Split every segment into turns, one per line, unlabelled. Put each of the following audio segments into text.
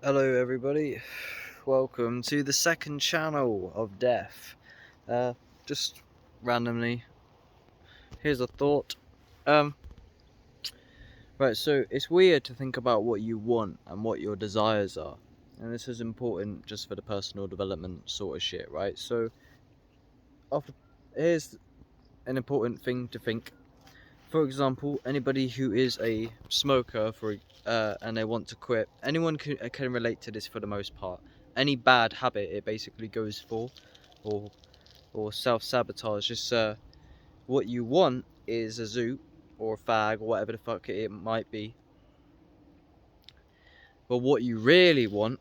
Hello everybody, welcome to the second channel of Death. Just randomly, here's a thought. Right, so it's weird to think about what you want and what your desires are. And this is important just for the personal development sort of shit, right? So, after, here's an important thing to think. For example, anybody who is a smoker and they want to quit, anyone can relate to this for the most part. Any bad habit it basically goes for, or or self-sabotage. Just what you want is a zoot or a fag or whatever the fuck it might be. But what you really want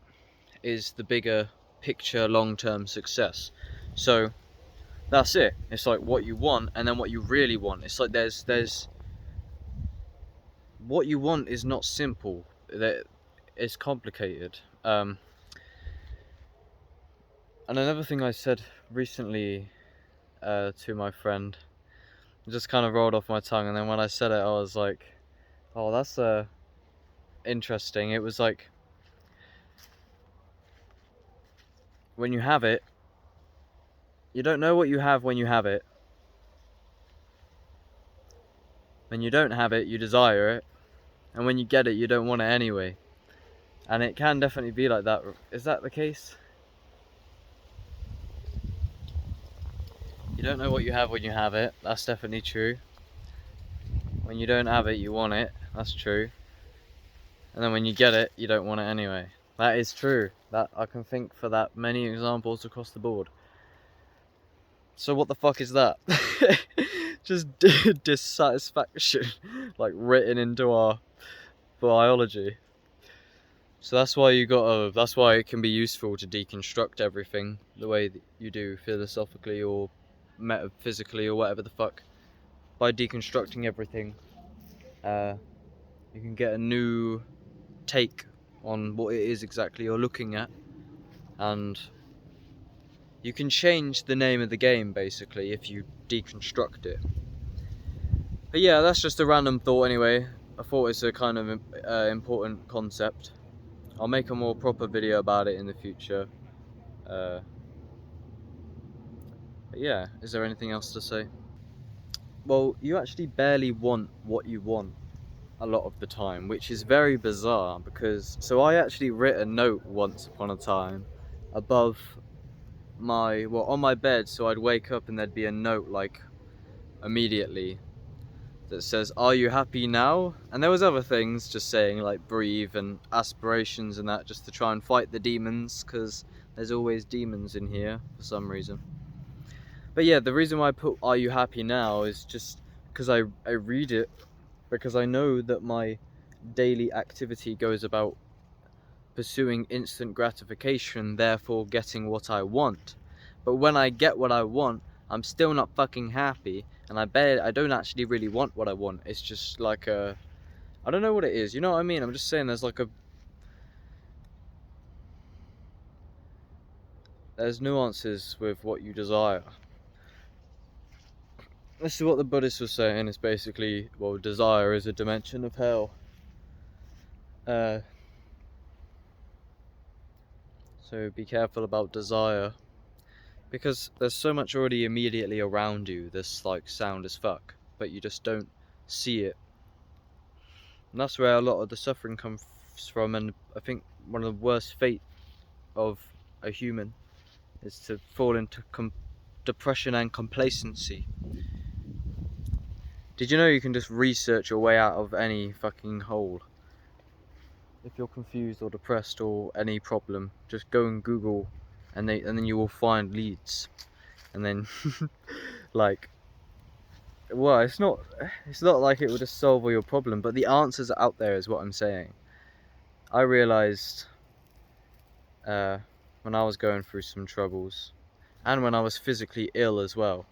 is the bigger picture, long-term success. So that's it. It's like what you want and then what you really want. It's like there's what you want is not simple. It's complicated. And another thing I said recently to my friend, it just kind of rolled off my tongue, and then when I said it, I was like, "Oh, that's interesting." It was like, when you have it, you don't know what you have when you have it. When you don't have it, you desire it, and when you get it, you don't want it anyway. And it can definitely be like that. Is that the case? You don't know what you have when you have it. That's definitely true. When you don't have it, you want it. That's true. And then when you get it, you don't want it anyway. That is true. That I can think for that many examples across the board. So what the fuck is that? Just dissatisfaction, like written into our biology. So that's why that's why it can be useful to deconstruct everything the way that you do philosophically or metaphysically or whatever the fuck. By deconstructing everything, you can get a new take on what it is exactly you're looking at, and you can change the name of the game basically if you deconstruct it. But yeah, that's just a random thought anyway. I thought it's a kind of important concept. I'll make a more proper video about it in the future. But yeah, is there anything else to say? Well, you actually barely want what you want a lot of the time, which is very bizarre because so I actually wrote a note once upon a time above on my bed, so I'd wake up and there'd be a note like immediately that says, "Are you happy now?" And there was other things just saying like breathe and aspirations and that, just to try and fight the demons, because there's always demons in here for some reason. But yeah, the reason why I put "Are you happy now" is just because I read it because I know that my daily activity goes about pursuing instant gratification, therefore getting what I want. But when I get what I want, I'm still not fucking happy, and I don't actually really want what I want. It's just like I don't know what it is, you know what I mean? I'm just saying there's nuances with what you desire. This is what the Buddhist was saying, it's basically, well, desire is a dimension of hell. Uh, so be careful about desire, because there's so much already immediately around you that's like sound as fuck, but you just don't see it. And that's where a lot of the suffering comes from, and I think one of the worst fate of a human is to fall into depression and complacency. Did you know you can just research your way out of any fucking hole? If you're confused or depressed or any problem, just go and Google, and then you will find leads. And then like, well, it's not like it would just solve all your problem, but the answers are out there is what I'm saying. I realized when I was going through some troubles, and when I was physically ill as well,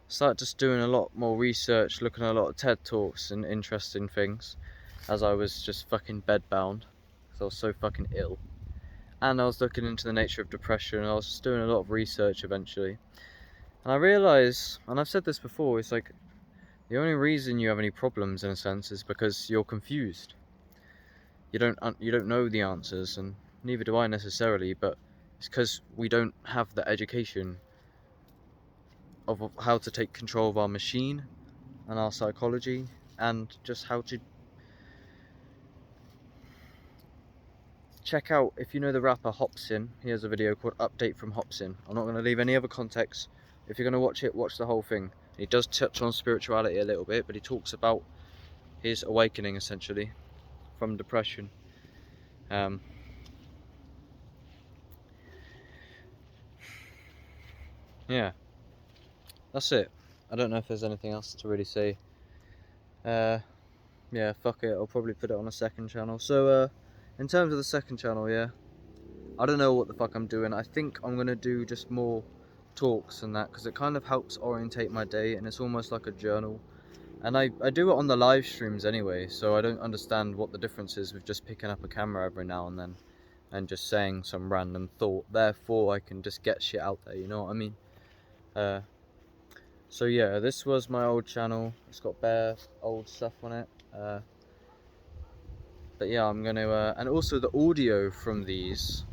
started just doing a lot more research, looking at a lot of TED Talks and interesting things, as I was just fucking bedbound, because I was so fucking ill. And I was looking into the nature of depression, and I was just doing a lot of research eventually. And I realised, and I've said this before, it's like, the only reason you have any problems, in a sense, is because you're confused. You don't know the answers, and neither do I necessarily, but it's because we don't have the education of how to take control of our machine and our psychology, and just how to check out, if you know the rapper Hopsin, he has a video called Update from Hopsin. I'm not going to leave any other context. If you're going to watch it, watch the whole thing. He does touch on spirituality a little bit, but he talks about his awakening essentially from depression. Yeah, that's it. I don't know if there's anything else to really say. Yeah, fuck it, I'll probably put it on a second channel. So, in terms of the second channel, yeah, I don't know what the fuck I'm doing. I think I'm gonna do just more talks and that, because it kind of helps orientate my day, and it's almost like a journal. And I do it on the live streams anyway, so I don't understand what the difference is with just picking up a camera every now and then and just saying some random thought. Therefore, I can just get shit out there, you know what I mean? So yeah, this was my old channel. It's got bare old stuff on it. But yeah, I'm going to, and also the audio from these,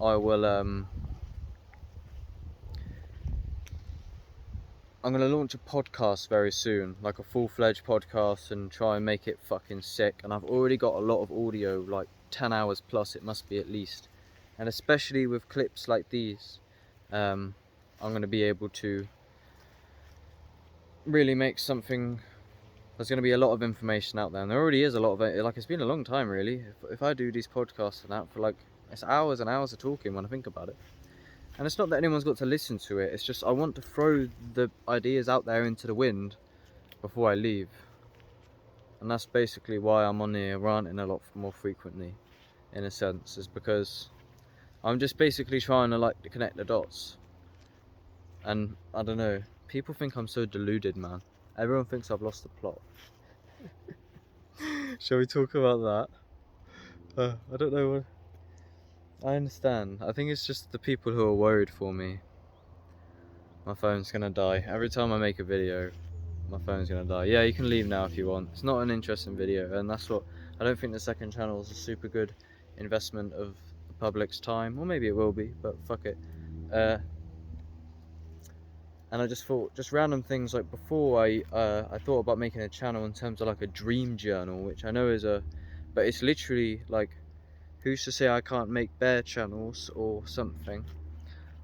I will, I'm going to launch a podcast very soon, like a full-fledged podcast, and try and make it fucking sick. And I've already got a lot of audio, like 10 hours plus it must be at least. And especially with clips like these, I'm going to be able to really make something. There's going to be a lot of information out there, and there already is a lot of it. Like, it's been a long time really. If I do these podcasts and that for like, it's hours and hours of talking when I think about it. And it's not that anyone's got to listen to it, it's just I want to throw the ideas out there into the wind before I leave. And that's basically why I'm on here ranting a lot more frequently, in a sense, is because I'm just basically trying to like connect the dots. And I don't know, people think I'm so deluded, man. Everyone thinks I've lost the plot. Shall we talk about that? I don't know what. I understand. I think it's just the people who are worried for me. My phone's gonna die. Every time I make a video, my phone's gonna die. Yeah, you can leave now if you want. It's not an interesting video, and that's what. I don't think the second channel is a super good investment of the public's time. Or maybe it will be, but fuck it. And I just thought, just random things, like before I thought about making a channel in terms of like a dream journal, which I know is but it's literally like, who's to say I can't make bare channels or something.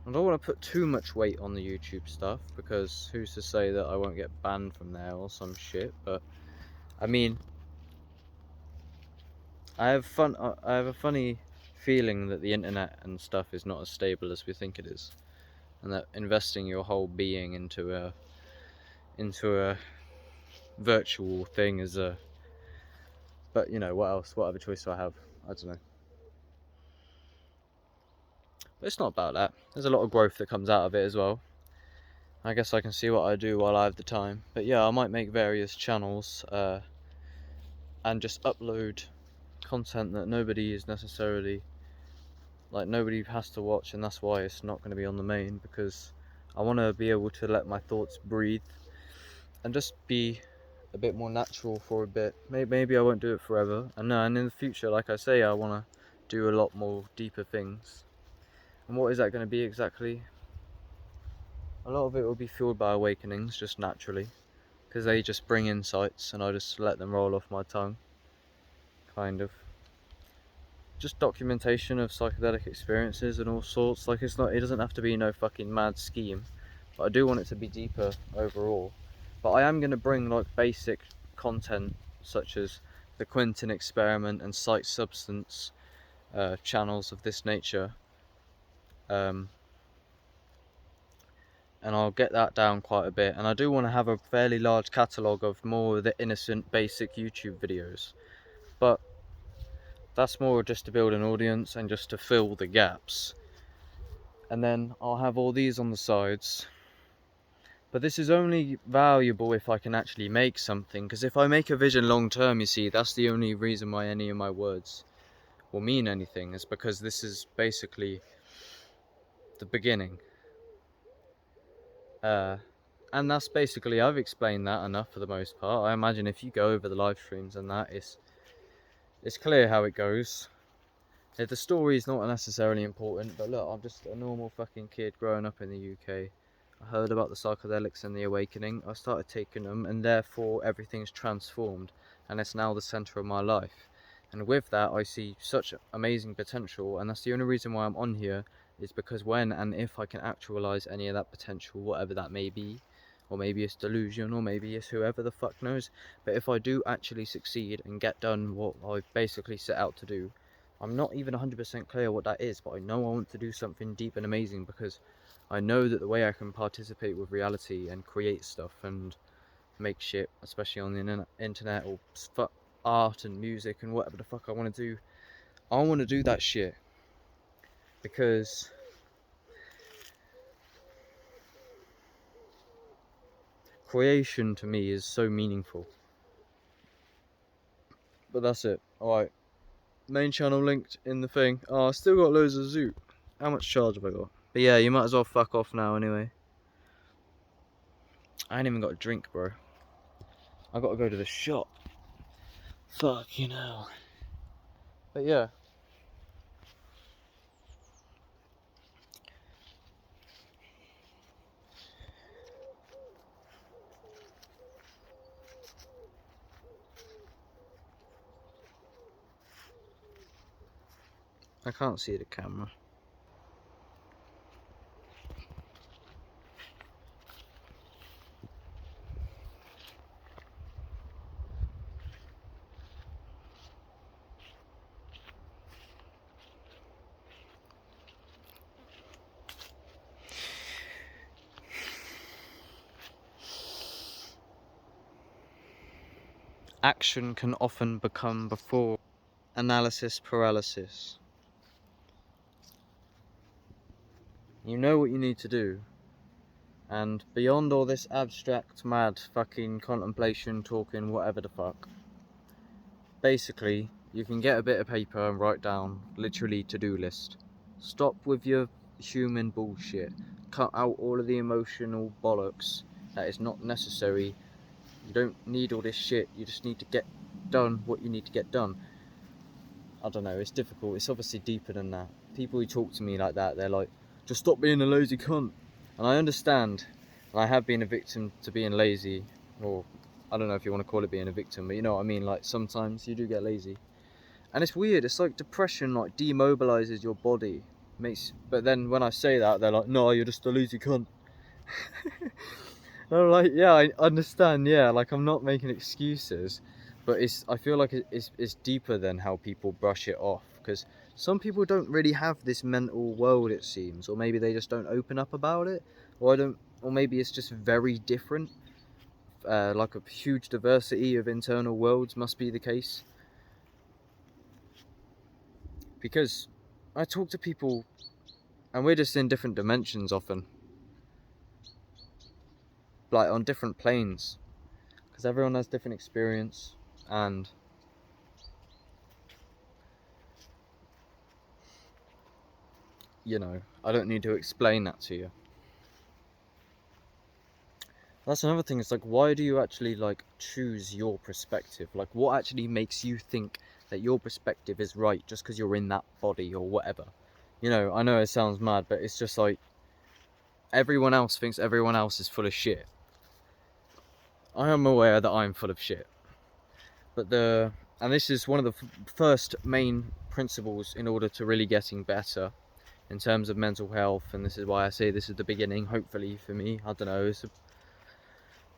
I don't want to put too much weight on the YouTube stuff, because who's to say that I won't get banned from there or some shit. But I mean, I have a funny feeling that the internet and stuff is not as stable as we think it is, and that investing your whole being into a virtual thing is a. But you know, what else? What other choice do I have? I don't know. But it's not about that. There's a lot of growth that comes out of it as well. I guess I can see what I do while I have the time. But yeah, I might make various channels and just upload content that nobody is necessarily, like, nobody has to watch, and that's why it's not going to be on the main, because I want to be able to let my thoughts breathe and just be a bit more natural for a bit. Maybe I won't do it forever, and in the future, like I say, I want to do a lot more deeper things. And what is that going to be exactly? A lot of it will be fueled by awakenings, just naturally, because they just bring insights and I just let them roll off my tongue, kind of. Just documentation of psychedelic experiences and all sorts. Like, it doesn't have to be no fucking mad scheme, but I do want it to be deeper overall. But I am going to bring like basic content such as the Quentin experiment and Sight Substance channels of this nature, and I'll get that down quite a bit. And I do want to have a fairly large catalogue of more of the innocent basic YouTube videos, but that's more just to build an audience and just to fill the gaps. And then I'll have all these on the sides, but this is only valuable if I can actually make something, because if I make a vision long term, you see, that's the only reason why any of my words will mean anything, is because this is basically the beginning. And that's basically, I've explained that enough for the most part. I imagine if you go over the live streams and that, it's clear how it goes. The story is not necessarily important, but look, I'm just a normal fucking kid growing up in the UK. I heard about the psychedelics and the awakening. I started taking them, and therefore everything's transformed, and it's now the centre of my life. And with that, I see such amazing potential, and that's the only reason why I'm on here, is because when and if I can actualize any of that potential, whatever that may be, or maybe it's delusion, or maybe it's whoever the fuck knows, but if I do actually succeed and get done what I basically set out to do, I'm not even 100% clear what that is, but I know I want to do something deep and amazing, because I know that the way I can participate with reality and create stuff and make shit, especially on the internet, or art and music and whatever the fuck I want to do, I want to do that shit. Because creation to me is so meaningful. But that's it. Alright. Main channel linked in the thing. Oh, I still got loads of Zoot. How much charge have I got? But yeah, you might as well fuck off now anyway. I ain't even got a drink, bro. I gotta go to the shop. Fuck, you know. But yeah. I can't see the camera. Action can often become before analysis paralysis. You know what you need to do, and beyond all this abstract, mad, fucking contemplation, talking, whatever the fuck, basically, you can get a bit of paper and write down, literally, to-do list. Stop with your human bullshit. Cut out all of the emotional bollocks that is not necessary. You don't need all this shit, you just need to get done what you need to get done. I don't know, it's difficult, it's obviously deeper than that. People who talk to me like that, they're like, just stop being a lazy cunt. And I understand, and I have been a victim to being lazy, or I don't know if you want to call it being a victim, but you know what I mean, like sometimes you do get lazy. And it's weird, it's like depression like demobilizes your body. But then when I say that, they're like, no, you're just a lazy cunt. And I'm like, yeah, I understand, yeah, like I'm not making excuses, but I feel like it's deeper than how people brush it off, because some people don't really have this mental world, it seems, or maybe they just don't open up about it, or maybe it's just very different, like a huge diversity of internal worlds must be the case. Because I talk to people and we're just in different dimensions often, like on different planes, because everyone has different experience, and you know, I don't need to explain that to you. That's another thing, it's like, why do you actually like choose your perspective? Like, what actually makes you think that your perspective is right just because you're in that body or whatever? You know, I know it sounds mad, but it's just like, everyone else thinks everyone else is full of shit. I am aware that I'm full of shit. But and this is one of the first main principles in order to really getting better in terms of mental health, and this is why I say this is the beginning, hopefully for me, I don't know,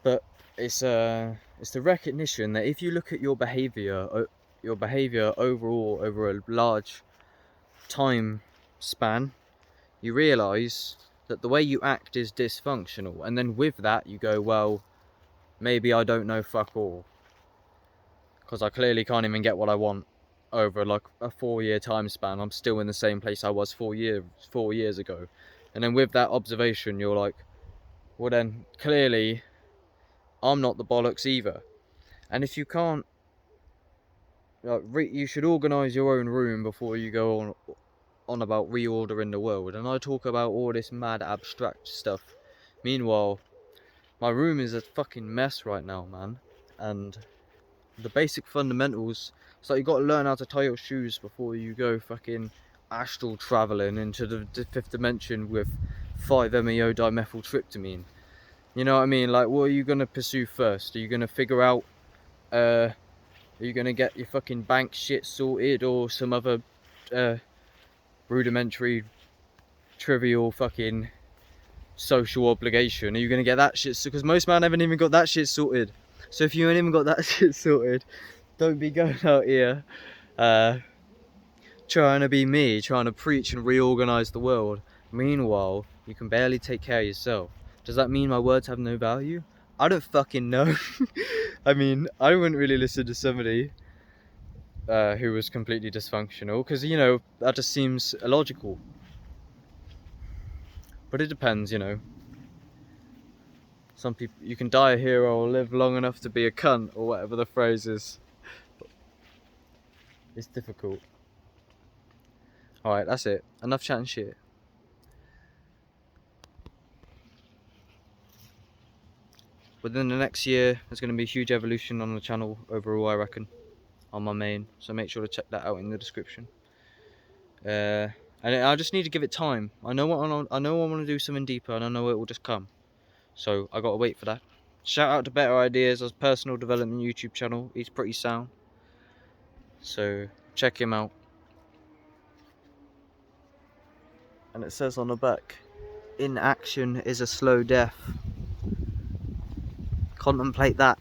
but it's the recognition that if you look at your behavior overall over a large time span, you realize that the way you act is dysfunctional, and then with that you go, well, maybe I don't know fuck all, because I clearly can't even get what I want over like a 4-year time span. I'm still in the same place I was 4 years ago. And then with that observation, you're like, well then clearly I'm not the bollocks either. And if you can't, like, you should organise your own room before you go on about reordering the world. And I talk about all this mad abstract stuff. Meanwhile, my room is a fucking mess right now, man. And the basic fundamentals It's like you got to learn how to tie your shoes before you go fucking astral traveling into the fifth dimension with 5-MeO dimethyltryptamine. You know what I mean? Like, what are you gonna pursue first? Are you gonna figure out, are you gonna get your fucking bank shit sorted, or some other rudimentary, trivial fucking social obligation? Are you gonna get that shit? Because most men haven't even got that shit sorted. So if you ain't even got that shit sorted, don't be going out here trying to be me, trying to preach and reorganize the world. Meanwhile, you can barely take care of yourself. Does that mean my words have no value? I don't fucking know. I mean, I wouldn't really listen to somebody who was completely dysfunctional, because, you know, that just seems illogical. But it depends, you know. Some people, you can die a hero or live long enough to be a cunt, or whatever the phrase is. It's difficult. Alright, that's it. Enough chatting shit. Within the next year, there's going to be a huge evolution on the channel overall, I reckon, on my main. So make sure to check that out in the description. And I just need to give it time. I know I want to do something deeper, and I know it will just come. So I got to wait for that. Shout out to Better Ideas, as personal development YouTube channel. He's pretty sound. So check him out. And it says on the back, inaction is a slow death. Contemplate that.